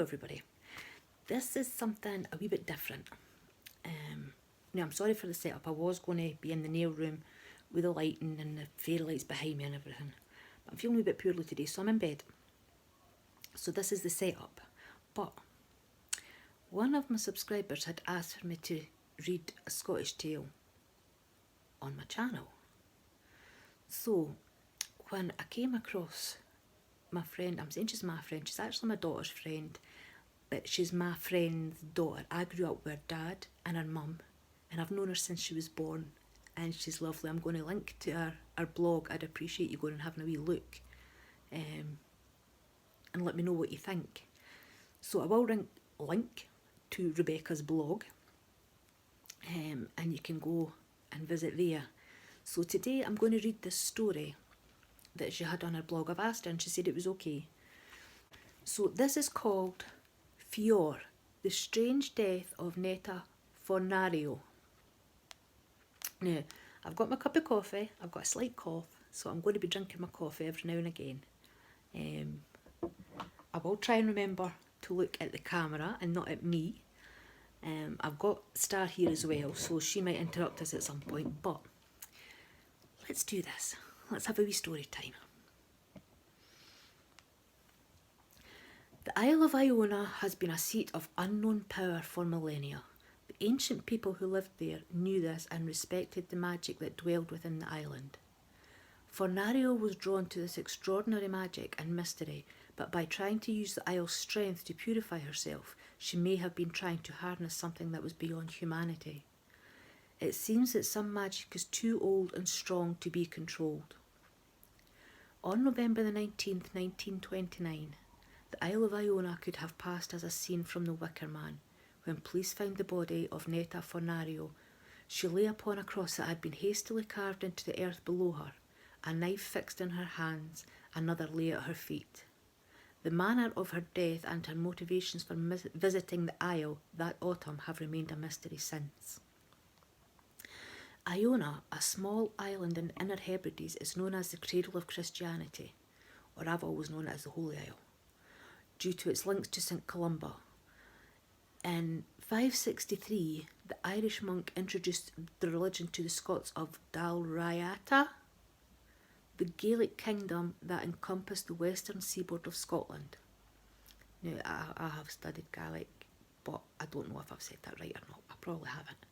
everybody. This is something a wee bit different. Now I'm sorry for the setup. I was going to be in the nail room with the lighting and the fairy lights behind me and everything. But I'm feeling a wee bit poorly today, so I'm in bed. So this is the setup. But one of my subscribers had asked for me to read a Scottish tale on my channel. So when I came across my friend, I'm saying she's my friend, she's actually my daughter's friend, but she's my friend's daughter. I grew up with her dad and her mum, and I've known her since she was born, and she's lovely. I'm going to link to her blog. I'd appreciate you going and having a wee look, and let me know what you think. So I will link to Rebecca's blog, and you can go and visit there. So today I'm going to read this story that she had on her blog. I've asked her and she said it was okay. So this is called Fior, the Strange Death of Netta Fornario. Now, I've got my cup of coffee, I've got a slight cough, so I'm going to be drinking my coffee every now and again. I will try and remember to look at the camera and not at me. I've got Star here as well, so she might interrupt us at some point, but let's do this. Let's have a wee story time. The Isle of Iona has been a seat of unknown power for millennia. The ancient people who lived there knew this and respected the magic that dwelled within the island. Fornario was drawn to this extraordinary magic and mystery, but by trying to use the isle's strength to purify herself, she may have been trying to harness something that was beyond humanity. It seems that some magic is too old and strong to be controlled. On November the 19th, 1929, the Isle of Iona could have passed as a scene from The Wicker Man, when police found the body of Netta Fornario. She lay upon a cross that had been hastily carved into the earth below her, a knife fixed in her hands, another lay at her feet. The manner of her death and her motivations for visiting the Isle that autumn have remained a mystery since. Iona, a small island in the Inner Hebrides, is known as the cradle of Christianity, or I've always known it as the Holy Isle, due to its links to St Columba. In 563, the Irish monk introduced the religion to the Scots of Dalriata, the Gaelic kingdom that encompassed the western seaboard of Scotland. Now, I have studied Gaelic, but I don't know if I've said that right or not. I probably haven't.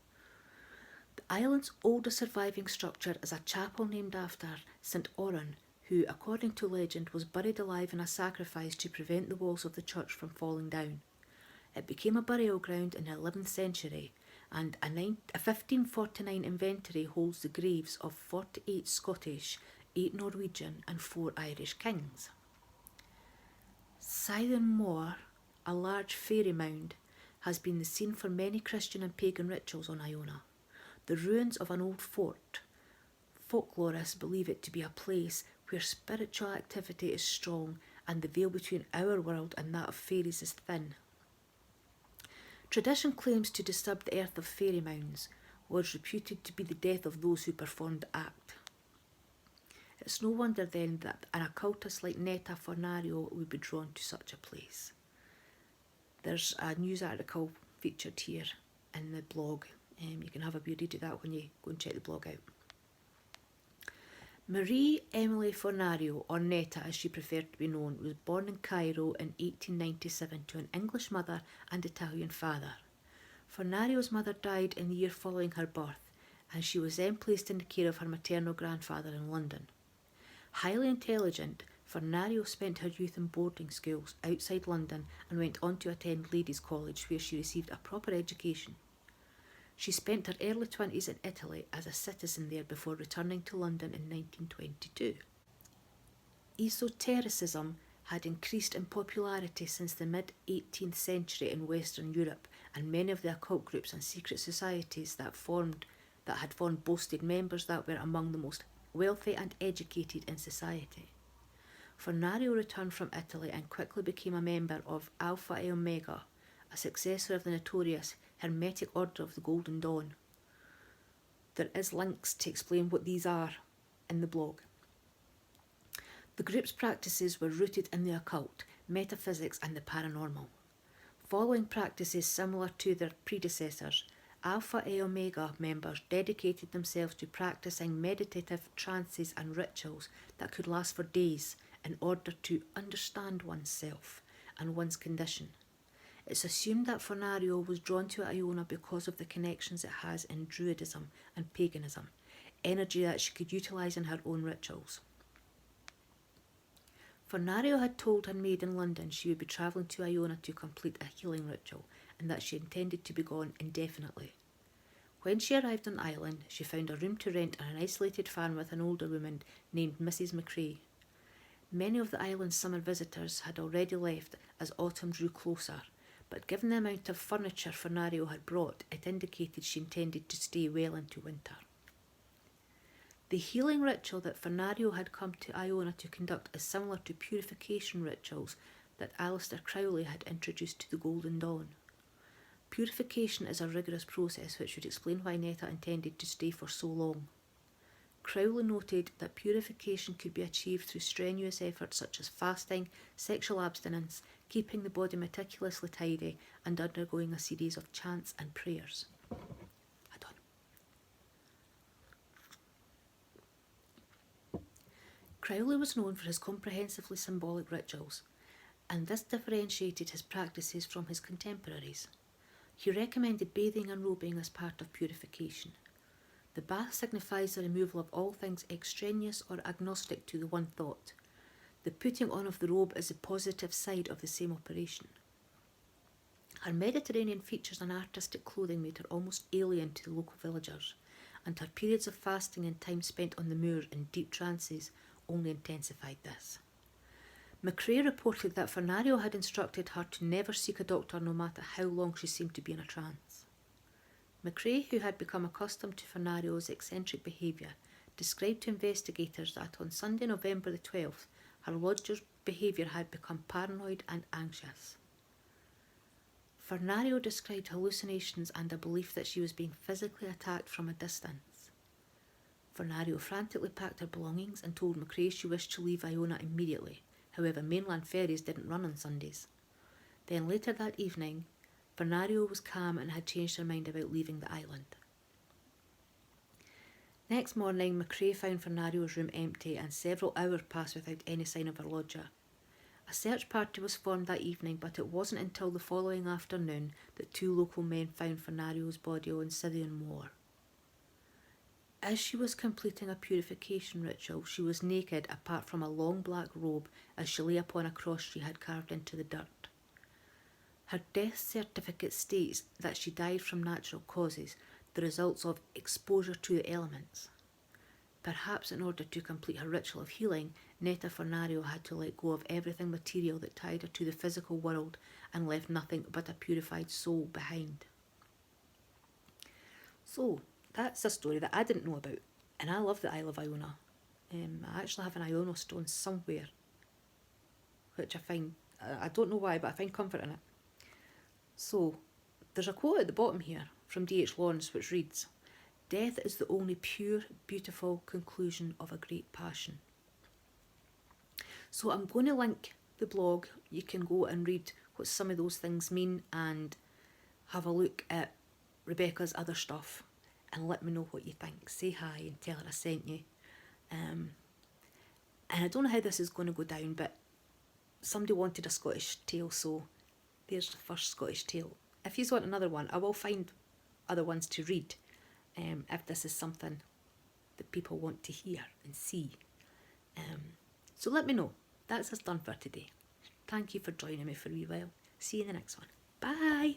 The island's oldest surviving structure is a chapel named after St Oran, who, according to legend, was buried alive in a sacrifice to prevent the walls of the church from falling down. It became a burial ground in the 11th century, and a 1549 inventory holds the graves of 48 Scottish, 8 Norwegian and 4 Irish kings. Scythen Moor, a large fairy mound, has been the scene for many Christian and pagan rituals on Iona. The ruins of an old fort. Folklorists believe it to be a place where spiritual activity is strong and the veil between our world and that of fairies is thin. Tradition claims to disturb the earth of fairy mounds was reputed to be the death of those who performed the act. It's no wonder then that an occultist like Netta Fornario would be drawn to such a place. There's a news article featured here in the blog. You can have a wee read of that when you go and check the blog out. Marie Emily Fornario, or Netta as she preferred to be known, was born in Cairo in 1897 to an English mother and Italian father. Fornario's mother died in the year following her birth, and she was then placed in the care of her maternal grandfather in London. Highly intelligent, Fornario spent her youth in boarding schools outside London and went on to attend Ladies' College, where she received a proper education. She spent her early 20s in Italy as a citizen there before returning to London in 1922. Esotericism had increased in popularity since the mid-18th century in Western Europe, and many of the occult groups and secret societies that had formed boasted members that were among the most wealthy and educated in society. Fornario returned from Italy and quickly became a member of Alpha Omega, a successor of the notorious Hermetic Order of the Golden Dawn. There is links to explain what these are in the blog. The group's practices were rooted in the occult, metaphysics and the paranormal. Following practices similar to their predecessors, Alpha A Omega members dedicated themselves to practicing meditative trances and rituals that could last for days in order to understand oneself and one's condition. It's assumed that Fornario was drawn to Iona because of the connections it has in Druidism and paganism, energy that she could utilise in her own rituals. Fornario had told her maid in London she would be travelling to Iona to complete a healing ritual and that she intended to be gone indefinitely. When she arrived on Island, she found a room to rent on an isolated farm with an older woman named Mrs. McCrae. Many of the island's summer visitors had already left as autumn drew closer, but given the amount of furniture Fornario had brought, it indicated she intended to stay well into winter. The healing ritual that Fornario had come to Iona to conduct is similar to purification rituals that Aleister Crowley had introduced to the Golden Dawn. Purification is a rigorous process which would explain why Netta intended to stay for so long. Crowley noted that purification could be achieved through strenuous efforts such as fasting, sexual abstinence, keeping the body meticulously tidy, and undergoing a series of chants and prayers. Crowley was known for his comprehensively symbolic rituals, and this differentiated his practices from his contemporaries. He recommended bathing and robing as part of purification. The bath signifies the removal of all things extraneous or agnostic to the one thought. The putting on of the robe is the positive side of the same operation. Her Mediterranean features and artistic clothing made her almost alien to the local villagers, and her periods of fasting and time spent on the moor in deep trances only intensified this. McCrae reported that Fornario had instructed her to never seek a doctor no matter how long she seemed to be in a trance. McCrae, who had become accustomed to Fornario's eccentric behaviour, described to investigators that on Sunday, November the 12th, her lodger's behaviour had become paranoid and anxious. Fornario described hallucinations and a belief that she was being physically attacked from a distance. Fornario frantically packed her belongings and told McCrae she wished to leave Iona immediately. However, mainland ferries didn't run on Sundays. Then later that evening, Fornario was calm and had changed her mind about leaving the island. Next morning, McCrae found Fornario's room empty and several hours passed without any sign of her lodger. A search party was formed that evening, but it wasn't until the following afternoon that 2 local men found Fornario's body on Scythian Moor. As she was completing a purification ritual, she was naked apart from a long black robe as she lay upon a cross she had carved into the dirt. Her death certificate states that she died from natural causes, the results of exposure to the elements. Perhaps in order to complete her ritual of healing, Netta Fornario had to let go of everything material that tied her to the physical world and left nothing but a purified soul behind. So, that's a story that I didn't know about, and I love the Isle of Iona. I actually have an Iona stone somewhere, which I find, I don't know why, but I find comfort in it. So, there's a quote at the bottom here from D.H. Lawrence which reads, "Death is the only pure, beautiful conclusion of a great passion." So I'm going to link the blog. You can go and read what some of those things mean and have a look at Rebecca's other stuff and let me know what you think. Say hi and tell her I sent you. And I don't know how this is going to go down, but somebody wanted a Scottish tale, so there's the first Scottish tale. If you want another one, I will find other ones to read if this is something that people want to hear and see. So let me know. That's us done for today. Thank you for joining me for a wee while. See you in the next one. Bye!